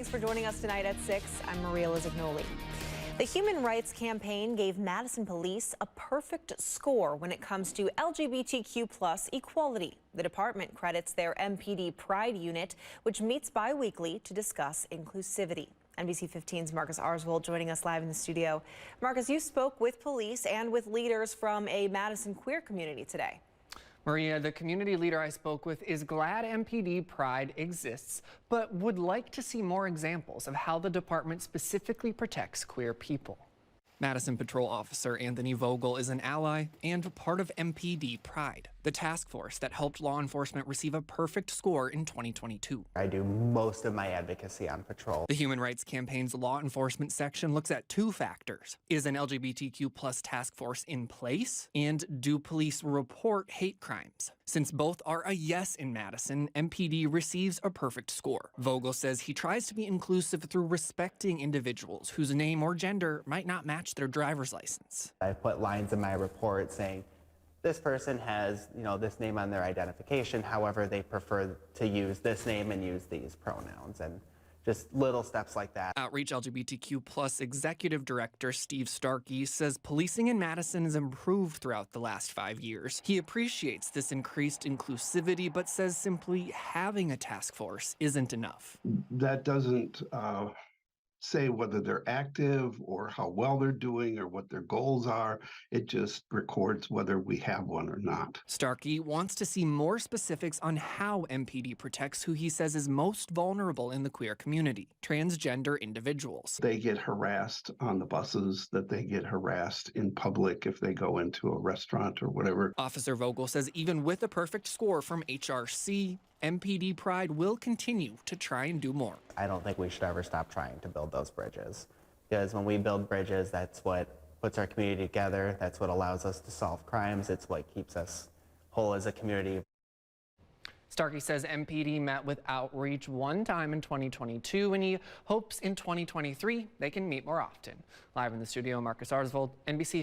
Thanks for joining us tonight at 6. I'm Maria Lizignoli. The Human Rights Campaign gave Madison police a perfect score when it comes to LGBTQ+ equality. The department credits their MPD Pride unit, which meets bi-weekly to discuss inclusivity. NBC 15's Marcus Arsvold joining us live in the studio. Marcus, you spoke with police and with leaders from a Madison queer community today. Maria, the community leader I spoke with is glad MPD Pride exists, but would like to see more examples of how the department specifically protects queer people. Madison Patrol Officer Anthony Vogel is an ally and part of MPD Pride, the task force that helped law enforcement receive a perfect score in 2022. I do most of my advocacy on patrol. The Human Rights Campaign's law enforcement section looks at two factors. Is an LGBTQ+ task force in place? And do police report hate crimes? Since both are a yes in Madison, MPD receives a perfect score. Vogel says he tries to be inclusive through respecting individuals whose name or gender might not match their driver's license. I put lines in my report saying, this person has, this name on their identification, however, they prefer to use this name and use these pronouns, and just little steps like that. Outreach LGBTQ+ Executive Director Steve Starkey says policing in Madison has improved throughout the last 5 years. He appreciates this increased inclusivity, but says simply having a task force isn't enough. That doesn't say whether they're active or how well they're doing or what their goals are. It just records whether we have one or not. Starkey wants to see more specifics on how MPD protects who he says is most vulnerable in the queer community, transgender individuals. They get harassed on the buses, that they get harassed in public if they go into a restaurant or whatever. Officer Vogel says even with a perfect score from HRC, MPD Pride will continue to try and do more. I don't think we should ever stop trying to build those bridges, because when we build bridges, that's what puts our community together. That's what allows us to solve crimes. It's what keeps us whole as a community. Starkey says MPD met with outreach one time in 2022, and he hopes in 2023 they can meet more often. Live in the studio, Marcus Arsvold, NBC 15.